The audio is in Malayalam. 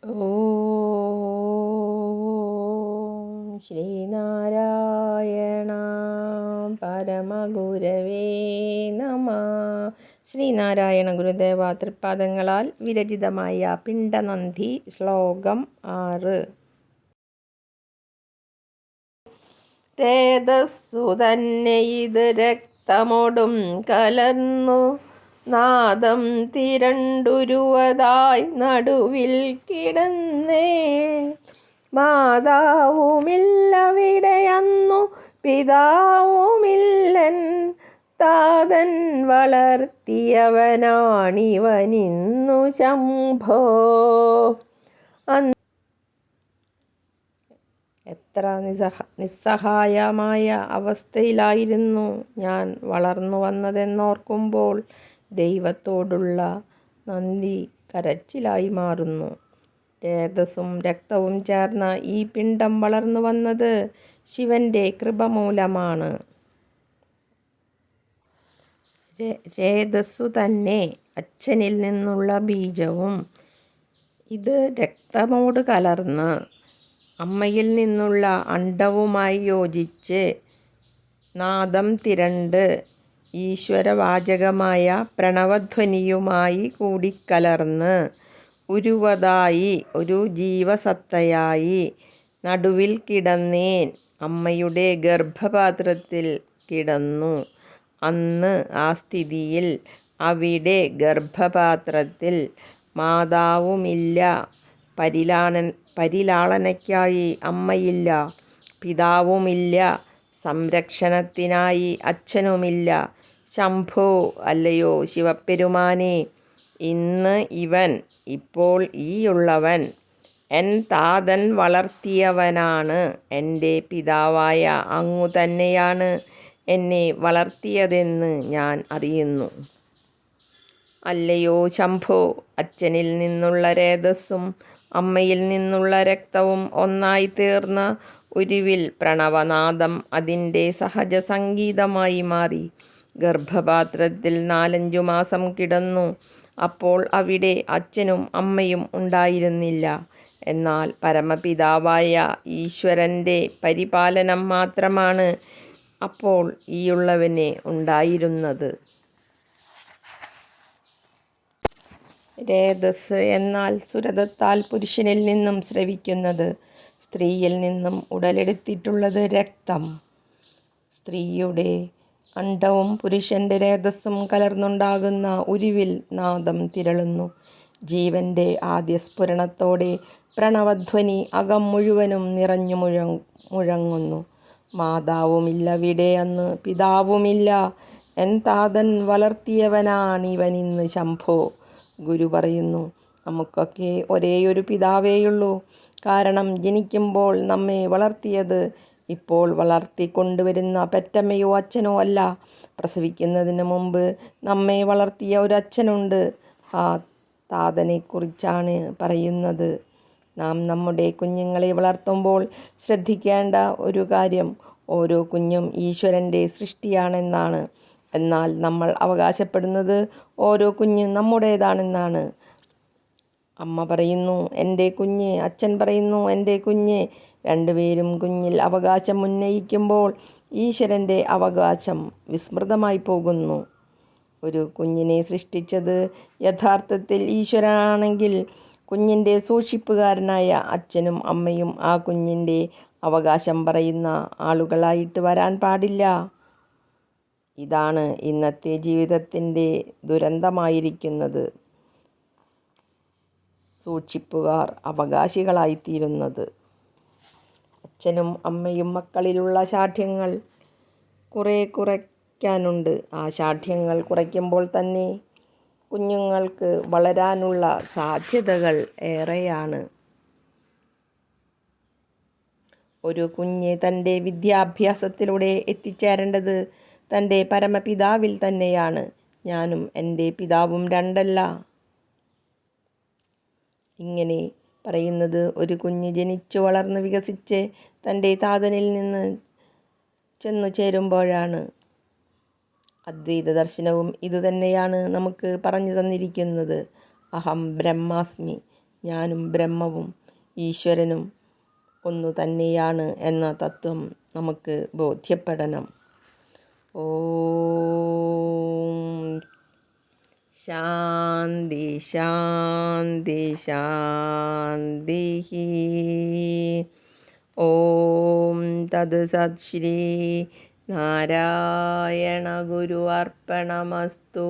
ഓം ശ്രീനാരായണ പരമഗുരവേ നമ. ശ്രീനാരായണ ഗുരുദേവ തൃപ്പാദങ്ങളാൽ വിരചിതമായ പിണ്ടനന്ദി. ശ്ലോകം 6. രേതസ്സു തന്നെ ഇത് രക്തമൊടും കലർന്നു നാദം തിരണ്ടുരുവതായി നടുവിൽ കിടന്നേ. മാതാവുമില്ലവിടെയന്നു പിതാവുമില്ലൻ താതൻ വളർത്തിയവനാണിവനിന്നു ശംഭോ. എത്ര നിസ്സഹായമായ അവസ്ഥയിലായിരുന്നു ഞാൻ വളർന്നു വന്നതെന്നോർക്കുമ്പോൾ ദൈവത്തോടുള്ള നന്ദി കരച്ചിലായി മാറുന്നു. രേതസ്സും രക്തവും ചേർന്ന ഈ പിണ്ഡം വളർന്നു വന്നത് ശിവൻ്റെ കൃപ മൂലമാണ്. രേതസ്സു തന്നെ അച്ഛനിൽ നിന്നുള്ള ബീജവും ഇത് രക്തമോട് കലർന്ന് അമ്മയിൽ നിന്നുള്ള അണ്ഡവുമായി യോജിച്ച് നാദം തിരണ്ട് ഈശ്വരവാചകമായ പ്രണവധ്വനിയുമായി കൂടിക്കലർന്ന് ഉരുവതായി ഒരു ജീവസത്തയായി നടുവിൽ കിടന്നേൻ അമ്മയുടെ ഗർഭപാത്രത്തിൽ കിടന്നു. അന്ന് ആ സ്ഥിതിയിൽ അവിടെ ഗർഭപാത്രത്തിൽ മാതാവുമില്ല, പരിലാളനയ്ക്കായി അമ്മയില്ല, പിതാവുമില്ല, സംരക്ഷണത്തിനായി അച്ഛനുമില്ല. ശംഭോ, അല്ലയോ ശിവപ്പെരുമാനെ, ഇന്ന് ഇവൻ, ഇപ്പോൾ ഈയുള്ളവൻ എൻ താതൻ വളർത്തിയവനാണ്. എൻ്റെ പിതാവായ അങ്ങു തന്നെയാണ് എന്നെ വളർത്തിയതെന്ന് ഞാൻ അറിയുന്നു. അല്ലയോ ശംഭോ, അച്ഛനിൽ നിന്നുള്ള രേതസ്സും അമ്മയിൽ നിന്നുള്ള രക്തവും ഒന്നായി തീർന്ന ഉരുവിൽ പ്രണവനാദം അതിൻ്റെ സഹജ സംഗീതമായി മാറി. ഗർഭപാത്രത്തിൽ 4-5 മാസം കിടന്നു. അപ്പോൾ അവിടെ അച്ഛനും അമ്മയും ഉണ്ടായിരുന്നില്ല. എന്നാൽ പരമപിതാവായ ഈശ്വരൻ്റെ പരിപാലനം മാത്രമാണ് അപ്പോൾ ഈയുള്ളവന് ഉണ്ടായിരുന്നത്. രേതസ് എന്നാൽ സുരതത്താൽ പുരുഷനിൽ നിന്നും സ്രവിക്കുന്നത്, സ്ത്രീയിൽ നിന്നും ഉടലെടുത്തിട്ടുള്ളത് രക്തം. സ്ത്രീയുടെ അണ്ഡവും പുരുഷൻ്റെ രേതസ്സും കലർന്നുണ്ടാകുന്ന ഉരുവിൽ നാദം തിരളുന്നു. ജീവൻ്റെ ആദ്യ സ്ഫുരണത്തോടെ പ്രണവധ്വനി അകം മുഴുവനും നിറഞ്ഞു മുഴങ്ങുന്നു. മാതാവുമില്ലവിടെ അന്ന് പിതാവുമില്ല, എൻ താതൻ വളർത്തിയവനാണിവനിന്ന് ശംഭോ. ഗുരു പറയുന്നു, നമുക്കൊക്കെ ഒരേയൊരു പിതാവേയുള്ളൂ. കാരണം ജനിക്കുമ്പോൾ നമ്മെ വളർത്തിയത് ഇപ്പോൾ വളർത്തിക്കൊണ്ടുവരുന്ന പെറ്റമ്മയോ അച്ഛനോ അല്ല. പ്രസവിക്കുന്നതിന് മുമ്പ് നമ്മെ വളർത്തിയ ഒരു അച്ഛനുണ്ട്. ആ താതനെക്കുറിച്ചാണ് പറയുന്നത്. നാം നമ്മുടെ കുഞ്ഞുങ്ങളെ വളർത്തുമ്പോൾ ശ്രദ്ധിക്കേണ്ട ഒരു കാര്യം ഓരോ കുഞ്ഞും ഈശ്വരൻ്റെ സൃഷ്ടിയാണെന്നാണ്. എന്നാൽ നമ്മൾ അവകാശപ്പെടുന്നത് ഓരോ കുഞ്ഞും നമ്മുടേതാണെന്നാണ്. അമ്മ പറയുന്നു എൻ്റെ കുഞ്ഞ്, അച്ഛൻ പറയുന്നു എൻ്റെ കുഞ്ഞ്. രണ്ടുപേരും കുഞ്ഞിൽ അവകാശം ഉന്നയിക്കുമ്പോൾ ഈശ്വരൻ്റെ അവകാശം വിസ്മൃതമായി പോകുന്നു. ഒരു കുഞ്ഞിനെ സൃഷ്ടിച്ചത് യഥാർത്ഥത്തിൽ ഈശ്വരനാണെങ്കിൽ കുഞ്ഞിൻ്റെ സൂക്ഷിപ്പുകാരനായ അച്ഛനും അമ്മയും ആ കുഞ്ഞിൻ്റെ അവകാശം പറയുന്ന ആളുകളായിട്ട് വരാൻ പാടില്ല. ഇതാണ് ഇന്നത്തെ ജീവിതത്തിൻ്റെ ദുരന്തമായിരിക്കുന്നത്. സൂക്ഷിപ്പുകാർ അവകാശികളായിത്തീരുന്നത്. അച്ഛനും അമ്മയും മക്കളിലുള്ള ശാഠ്യങ്ങൾ കുറയ്ക്കാനുണ്ട്. ആ ശാഠ്യങ്ങൾ കുറയ്ക്കുമ്പോൾ തന്നെ കുഞ്ഞുങ്ങൾക്ക് വളരാനുള്ള സാധ്യതകൾ ഏറെയാണ്. ഒരു കുഞ്ഞ് തൻ്റെ വിദ്യാഭ്യാസത്തിലൂടെ എത്തിച്ചേരേണ്ടത് തൻ്റെ പരമപിതാവിൽ തന്നെയാണ്. ഞാനും എൻ്റെ പിതാവും രണ്ടല്ല. ഇങ്ങനെ പറയുന്നത് ഒരു കുഞ്ഞ് ജനിച്ചു വളർന്ന് വികസിച്ച് തൻ്റെ താതനിൽ നിന്ന് ചെന്നു ചേരുമ്പോഴാണ്. അദ്വൈത ദർശനവും ഇതുതന്നെയാണ് നമുക്ക് പറഞ്ഞു തന്നിരിക്കുന്നത്. അഹം ബ്രഹ്മാസ്മി, ഞാനും ബ്രഹ്മവും ഈശ്വരനും ഒന്നു തന്നെയാണ് എന്ന തത്വം നമുക്ക് ബോധ്യപ്പെടണം. ഓം ശാന്തി ശാന്തി ശാന്തി. ഓം തത് സത് ശ്രീ നാരായണ ഗുരു അർപ്പണമസ്തു.